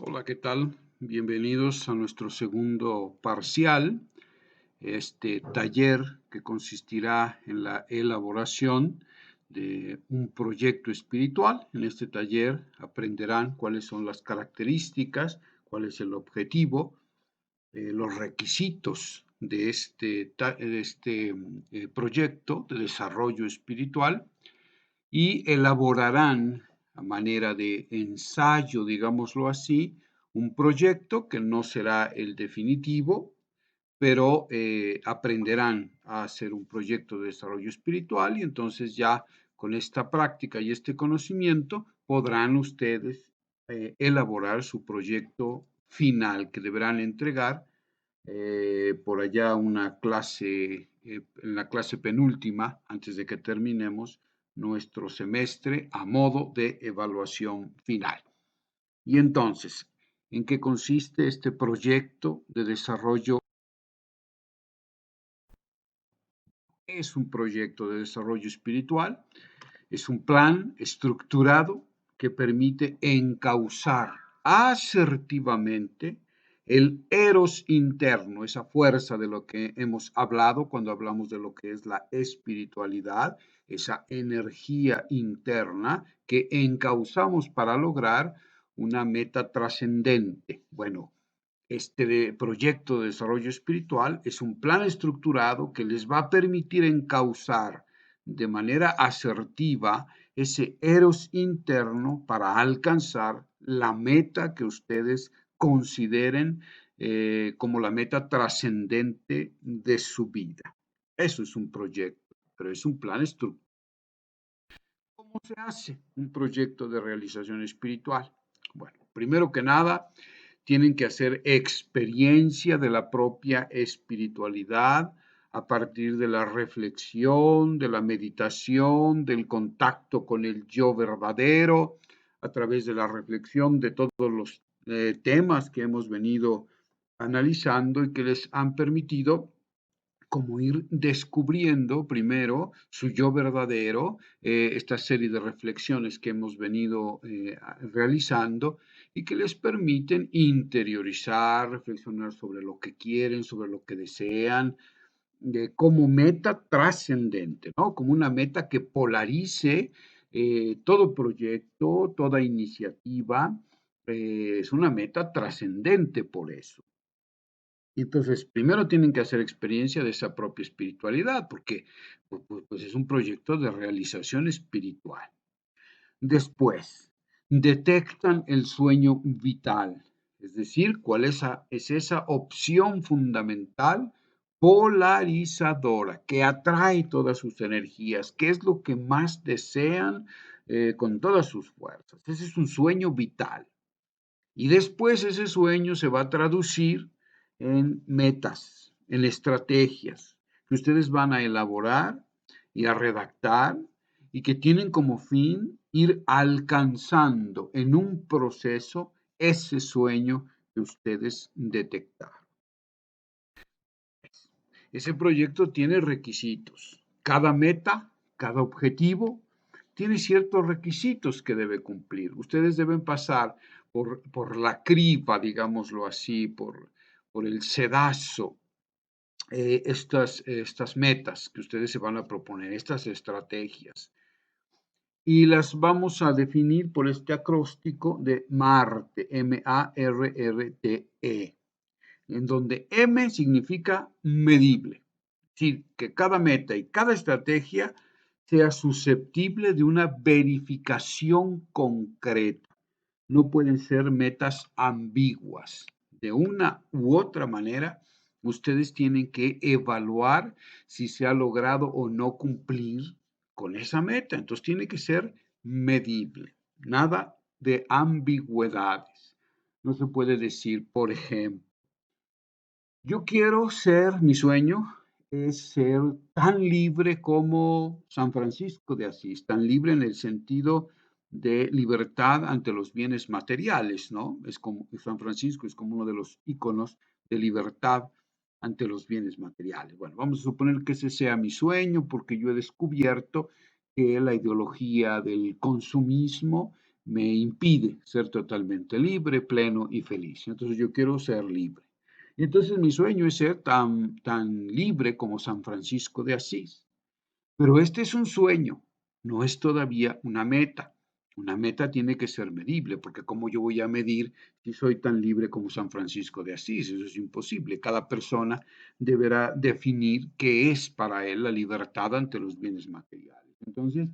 Hola, ¿qué tal? Bienvenidos a nuestro segundo parcial, este taller que consistirá en la elaboración de un proyecto espiritual. En este taller aprenderán cuáles son las características, cuál es el objetivo, los requisitos de este proyecto de desarrollo espiritual y elaborarán a manera de ensayo, digámoslo así, un proyecto que no será el definitivo, pero aprenderán a hacer un proyecto de desarrollo espiritual y entonces ya con esta práctica y este conocimiento podrán ustedes elaborar su proyecto final que deberán entregar por allá una clase, en la clase penúltima, antes de que terminemos nuestro semestre a modo de evaluación final. Y entonces, ¿en qué consiste este proyecto de desarrollo? Es un proyecto de desarrollo espiritual, es un plan estructurado que permite encauzar asertivamente el eros interno, esa fuerza de lo que hemos hablado cuando hablamos de lo que es la espiritualidad, esa energía interna que encauzamos para lograr una meta trascendente. Bueno, este proyecto de desarrollo espiritual es un plan estructurado que les va a permitir encauzar de manera asertiva ese eros interno para alcanzar la meta que ustedes consideren como la meta trascendente de su vida. Eso es un proyecto, pero es un plan estructurado. ¿Cómo se hace un proyecto de realización espiritual? Bueno, primero que nada, tienen que hacer experiencia de la propia espiritualidad a partir de la reflexión, de la meditación, del contacto con el yo verdadero, a través de la reflexión de todos los temas que hemos venido analizando y que les han permitido como ir descubriendo primero su yo verdadero, esta serie de reflexiones que hemos venido realizando y que les permiten interiorizar, reflexionar sobre lo que quieren, sobre lo que desean, como meta trascendente, ¿no? Como una meta que polarice todo proyecto, toda iniciativa, es una meta trascendente por eso. Y entonces, primero tienen que hacer experiencia de esa propia espiritualidad, porque pues es un proyecto de realización espiritual. Después, detectan el sueño vital, es decir, cuál es esa opción fundamental polarizadora que atrae todas sus energías, qué es lo que más desean con todas sus fuerzas. Ese es un sueño vital. Y después ese sueño se va a traducir en metas, en estrategias que ustedes van a elaborar y a redactar y que tienen como fin ir alcanzando en un proceso ese sueño que ustedes detectaron. Ese proyecto tiene requisitos. Cada meta, cada objetivo tiene ciertos requisitos que debe cumplir. Ustedes deben pasar por la criba, digámoslo así, por el sedazo, estas metas que ustedes se van a proponer, estas estrategias. Y las vamos a definir por este acróstico de MARTE, M-A-R-R-T-E, en donde M significa medible. Es decir, que cada meta y cada estrategia sea susceptible de una verificación concreta. No pueden ser metas ambiguas. De una u otra manera, ustedes tienen que evaluar si se ha logrado o no cumplir con esa meta. Entonces tiene que ser medible. Nada de ambigüedades. No se puede decir, por ejemplo, yo quiero ser, mi sueño es ser tan libre como San Francisco de Asís, tan libre en el sentido de libertad ante los bienes materiales, ¿no? Es como San Francisco es como uno de los íconos de libertad ante los bienes materiales. Bueno, vamos a suponer que ese sea mi sueño porque yo he descubierto que la ideología del consumismo me impide ser totalmente libre, pleno y feliz. Entonces yo quiero ser libre. Y entonces mi sueño es ser tan libre como San Francisco de Asís. Pero este es un sueño, no es todavía una meta. Una meta tiene que ser medible, porque ¿cómo yo voy a medir si soy tan libre como San Francisco de Asís? Eso es imposible. Cada persona deberá definir qué es para él la libertad ante los bienes materiales. Entonces,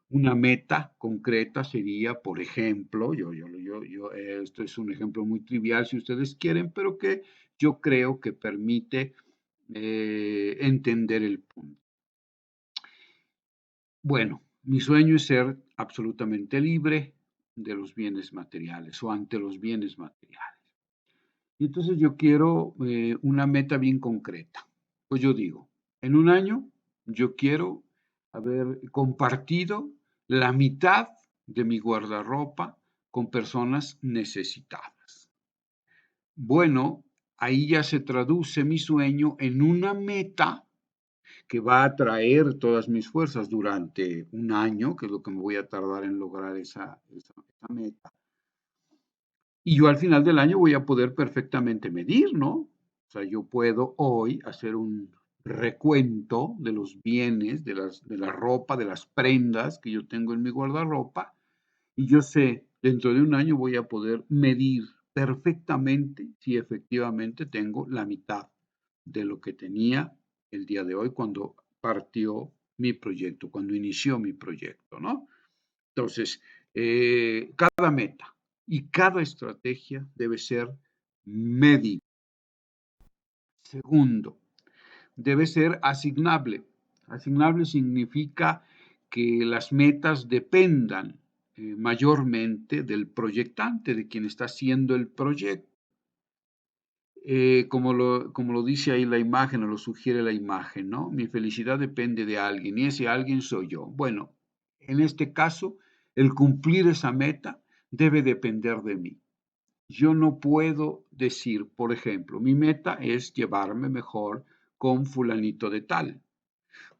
una meta concreta sería, por ejemplo, esto es un ejemplo muy trivial si ustedes quieren, pero que yo creo que permite entender el punto. Bueno, mi sueño es ser absolutamente libre de los bienes materiales o ante los bienes materiales. Y entonces yo quiero una meta bien concreta. Pues yo digo, en un año yo quiero haber compartido la mitad de mi guardarropa con personas necesitadas. Bueno, ahí ya se traduce mi sueño en una meta que va a traer todas mis fuerzas durante un año, que es lo que me voy a tardar en lograr esa meta. Y yo al final del año voy a poder perfectamente medir, ¿no? O sea, yo puedo hoy hacer un recuento de los bienes, de la ropa, de las prendas que yo tengo en mi guardarropa, y yo sé, dentro de un año voy a poder medir perfectamente si efectivamente tengo la mitad de lo que tenía el día de hoy cuando partió mi proyecto, cuando inició mi proyecto, ¿no? Entonces, cada meta y cada estrategia debe ser medible. Segundo, debe ser asignable. Asignable significa que las metas dependan mayormente del proyectante, de quien está haciendo el proyecto. Como lo dice ahí la imagen o lo sugiere la imagen, ¿no? Mi felicidad depende de alguien y ese alguien soy yo. Bueno, en este caso, el cumplir esa meta debe depender de mí. Yo no puedo decir, por ejemplo, mi meta es llevarme mejor con fulanito de tal,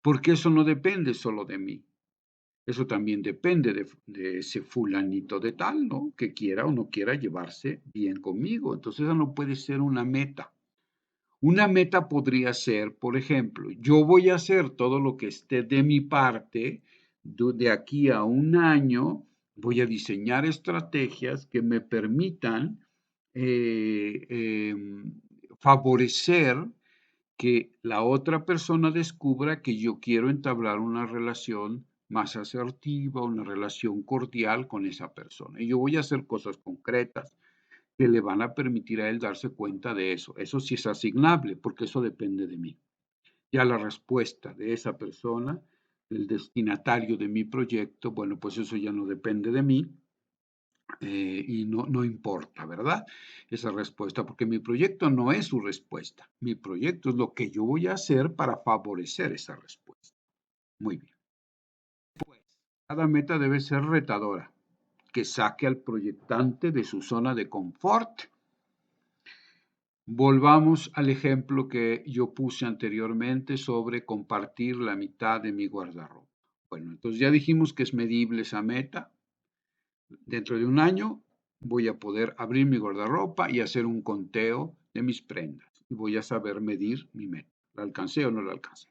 porque eso no depende solo de mí. Eso también depende de ese fulanito de tal, ¿no? Que quiera o no quiera llevarse bien conmigo. Entonces, eso no puede ser una meta. Una meta podría ser, por ejemplo, yo voy a hacer todo lo que esté de mi parte de aquí a un año, voy a diseñar estrategias que me permitan favorecer que la otra persona descubra que yo quiero entablar una relación más asertiva, una relación cordial con esa persona. Y yo voy a hacer cosas concretas que le van a permitir a él darse cuenta de eso. Eso sí es asignable, porque eso depende de mí. Ya la respuesta de esa persona, el destinatario de mi proyecto, bueno, pues eso ya no depende de mí y no importa, ¿verdad? Esa respuesta, porque mi proyecto no es su respuesta. Mi proyecto es lo que yo voy a hacer para favorecer esa respuesta. Muy bien. Pues, cada meta debe ser retadora, que saque al proyectante de su zona de confort. Volvamos al ejemplo que yo puse anteriormente sobre compartir la mitad de mi guardarropa. Bueno, entonces ya dijimos que es medible esa meta. Dentro de un año voy a poder abrir mi guardarropa y hacer un conteo de mis prendas. Y voy a saber medir mi meta. ¿La alcancé o no la alcancé?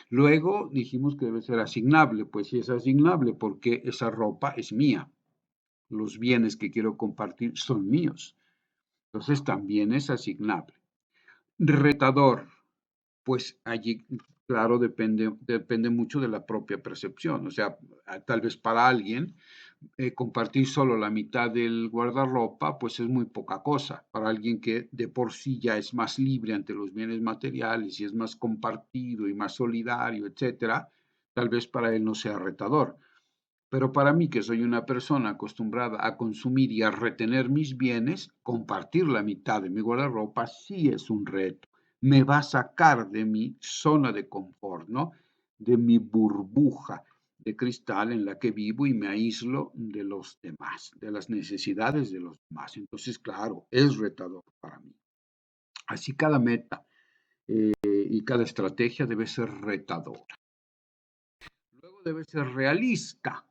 Luego dijimos que debe ser asignable. Pues si es asignable, porque esa ropa es mía. Los bienes que quiero compartir son míos. Entonces también es asignable. Retador, pues allí, claro, depende mucho de la propia percepción. O sea, tal vez para alguien compartir solo la mitad del guardarropa, pues es muy poca cosa. Para alguien que de por sí ya es más libre ante los bienes materiales y es más compartido y más solidario, etcétera, tal vez para él no sea retador. Pero para mí, que soy una persona acostumbrada a consumir y a retener mis bienes, compartir la mitad de mi guardarropa sí es un reto. Me va a sacar de mi zona de confort, ¿no? De mi burbuja de cristal en la que vivo y me aíslo de los demás, de las necesidades de los demás. Entonces, claro, es retador para mí. Así cada meta y cada estrategia debe ser retadora. Luego debe ser realista.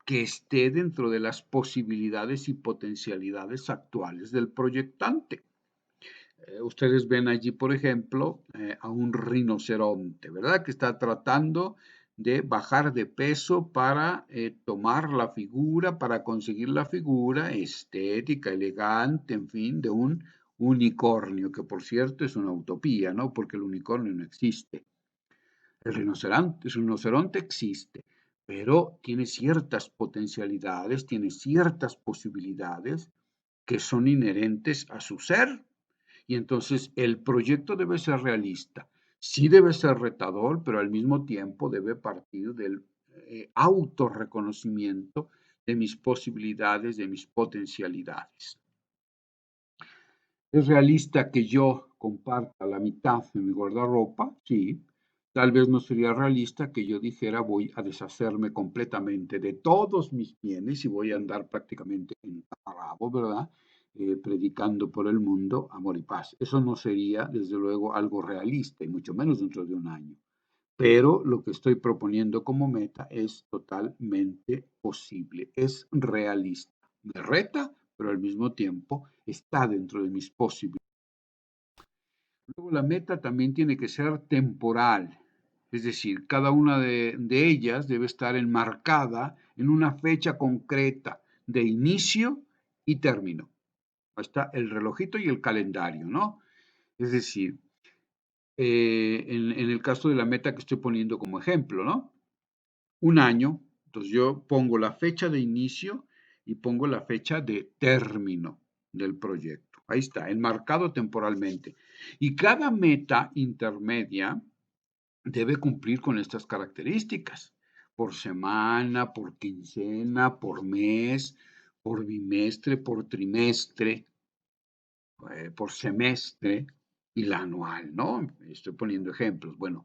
que esté dentro de las posibilidades y potencialidades actuales del proyectante. Ustedes ven allí, por ejemplo, a un rinoceronte, ¿verdad? Que está tratando de bajar de peso para tomar la figura, para conseguir la figura estética, elegante, en fin, de un unicornio, que por cierto es una utopía, ¿no? Porque el unicornio no existe. El rinoceronte existe, pero tiene ciertas potencialidades, tiene ciertas posibilidades que son inherentes a su ser. Y entonces el proyecto debe ser realista, sí debe ser retador, pero al mismo tiempo debe partir del autorreconocimiento de mis posibilidades, de mis potencialidades. ¿Es realista que yo comparta la mitad de mi guardarropa? Sí. Tal vez no sería realista que yo dijera voy a deshacerme completamente de todos mis bienes y voy a andar prácticamente en taparrabo, ¿verdad? Predicando por el mundo amor y paz. Eso no sería, desde luego, algo realista y mucho menos dentro de un año. Pero lo que estoy proponiendo como meta es totalmente posible, es realista. Me reta, pero al mismo tiempo está dentro de mis posibilidades. Luego la meta también tiene que ser temporal, es decir, cada una de ellas debe estar enmarcada en una fecha concreta de inicio y término. Ahí está el relojito y el calendario, ¿no? Es decir, en el caso de la meta que estoy poniendo como ejemplo, ¿no? Un año, entonces yo pongo la fecha de inicio y pongo la fecha de término del proyecto. Ahí está, enmarcado temporalmente. Y cada meta intermedia debe cumplir con estas características, por semana, por quincena, por mes, por bimestre, por trimestre, por semestre y la anual, ¿no? Estoy poniendo ejemplos. Bueno,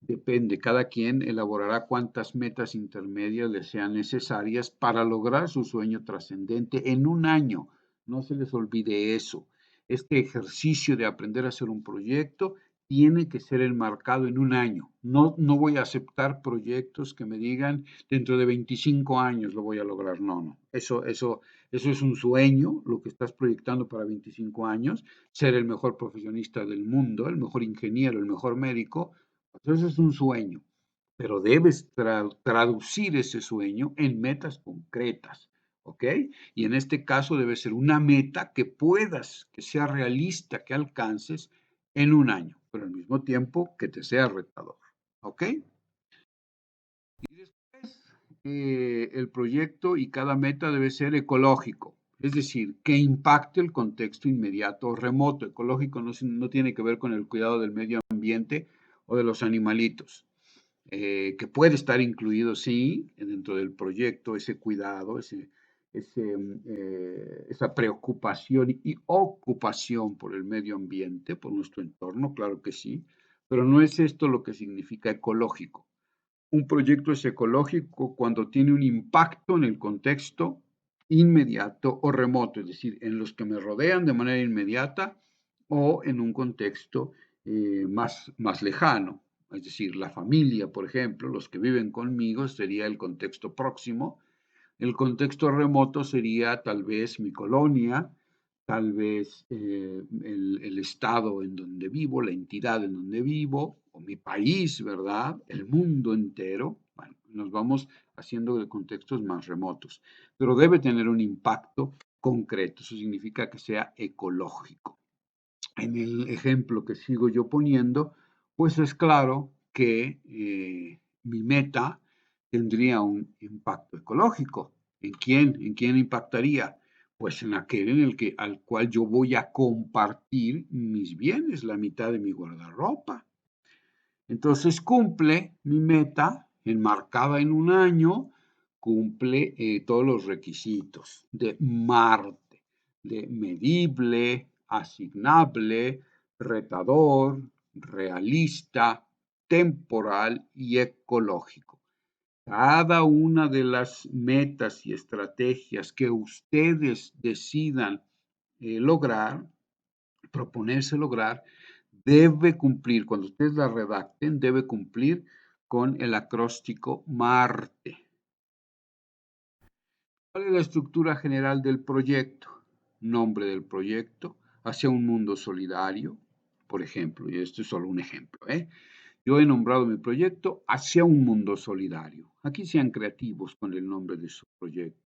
depende, cada quien elaborará cuántas metas intermedias le sean necesarias para lograr su sueño trascendente en un año. No se les olvide eso. Este ejercicio de aprender a hacer un proyecto tiene que ser enmarcado en un año. No voy a aceptar proyectos que me digan dentro de 25 años lo voy a lograr. No, no. Eso es un sueño, lo que estás proyectando para 25 años, ser el mejor profesionista del mundo, el mejor ingeniero, el mejor médico. Pues eso es un sueño, pero debes traducir ese sueño en metas concretas, ¿ok? Y en este caso debe ser una meta que puedas, que sea realista, que alcances en un año, pero al mismo tiempo que te sea retador, ¿ok? Y después, el proyecto y cada meta debe ser ecológico, es decir, que impacte el contexto inmediato o remoto. Ecológico no tiene que ver con el cuidado del medio ambiente o de los animalitos, que puede estar incluido, sí, dentro del proyecto, ese cuidado, esa preocupación y ocupación por el medio ambiente, por nuestro entorno, claro que sí, pero no es esto lo que significa ecológico. Un proyecto es ecológico cuando tiene un impacto en el contexto inmediato o remoto, es decir, en los que me rodean de manera inmediata o en un contexto más lejano, es decir, la familia, por ejemplo, los que viven conmigo sería el contexto próximo. El contexto remoto sería tal vez mi colonia, tal vez el estado en donde vivo, la entidad en donde vivo, o mi país, ¿verdad? El mundo entero. Bueno, nos vamos haciendo de contextos más remotos, pero debe tener un impacto concreto. Eso significa que sea ecológico. En el ejemplo que sigo yo poniendo, pues es claro que mi meta tendría un impacto ecológico. ¿En quién? ¿En quién impactaría? Pues en aquel al cual yo voy a compartir mis bienes, la mitad de mi guardarropa. Entonces cumple mi meta, enmarcada en un año, cumple todos los requisitos de Marte, de medible, asignable, retador, realista, temporal y ecológico. Cada una de las metas y estrategias que ustedes decidan lograr, proponerse lograr, debe cumplir, cuando ustedes la redacten, debe cumplir con el acróstico MARTE. ¿Cuál es la estructura general del proyecto? Nombre del proyecto, hacia un mundo solidario, por ejemplo, y esto es solo un ejemplo, ¿eh? Yo he nombrado mi proyecto Hacia un mundo solidario. Aquí sean creativos con el nombre de su proyecto.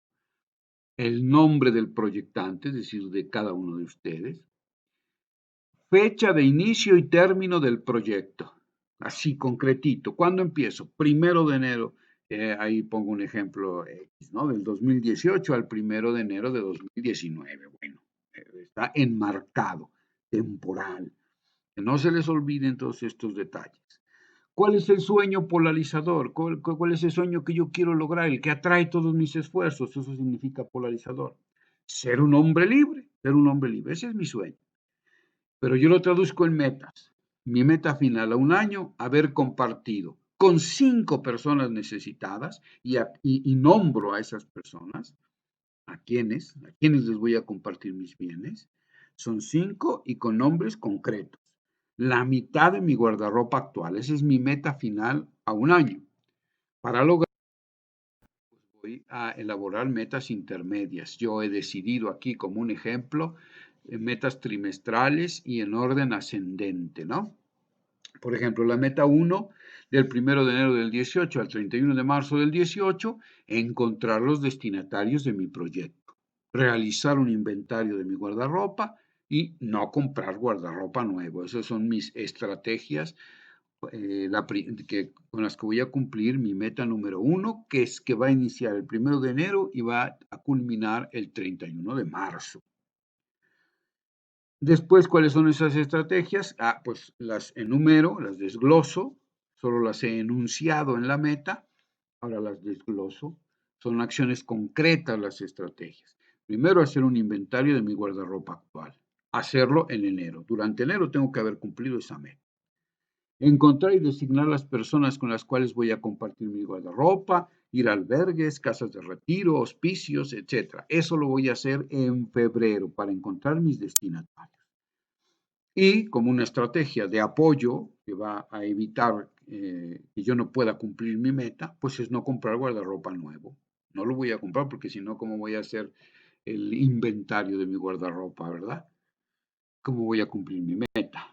El nombre del proyectante, es decir, de cada uno de ustedes. Fecha de inicio y término del proyecto. Así, concretito. ¿Cuándo empiezo? 1 de enero. Ahí pongo un ejemplo X, ¿no? Del 2018 al 1 de enero de 2019. Bueno, está enmarcado, temporal. Que no se les olviden todos estos detalles. ¿Cuál es el sueño polarizador? ¿Cuál es el sueño que yo quiero lograr? El que atrae todos mis esfuerzos. Eso significa polarizador. Ser un hombre libre. Ser un hombre libre. Ese es mi sueño. Pero yo lo traduzco en metas. Mi meta final a un año, haber compartido con 5 personas necesitadas y nombro a esas personas, a quienes les voy a compartir mis bienes. Son 5 y con nombres concretos. La mitad de mi guardarropa actual. Esa es mi meta final a un año. Para lograr, voy a elaborar metas intermedias. Yo he decidido aquí como un ejemplo metas trimestrales y en orden ascendente, ¿no? Por ejemplo, la meta 1 del 1 de enero del 18 al 31 de marzo del 18, encontrar los destinatarios de mi proyecto, realizar un inventario de mi guardarropa y no comprar guardarropa nuevo. Esas son mis estrategias con las que voy a cumplir mi meta número 1, que es que va a iniciar el 1 de enero y va a culminar el 31 de marzo. Después, ¿cuáles son esas estrategias? Pues las enumero, las desgloso, solo las he enunciado en la meta, ahora las desgloso. Son acciones concretas las estrategias. Primero, hacer un inventario de mi guardarropa actual. Hacerlo en enero. Durante enero tengo que haber cumplido esa meta. Encontrar y designar las personas con las cuales voy a compartir mi guardarropa, ir a albergues, casas de retiro, hospicios, etc. Eso lo voy a hacer en febrero para encontrar mis destinatarios. Y como una estrategia de apoyo que va a evitar que yo no pueda cumplir mi meta, pues es no comprar guardarropa nuevo. No lo voy a comprar porque si no, ¿cómo voy a hacer el inventario de mi guardarropa, verdad? ¿Cómo voy a cumplir mi meta?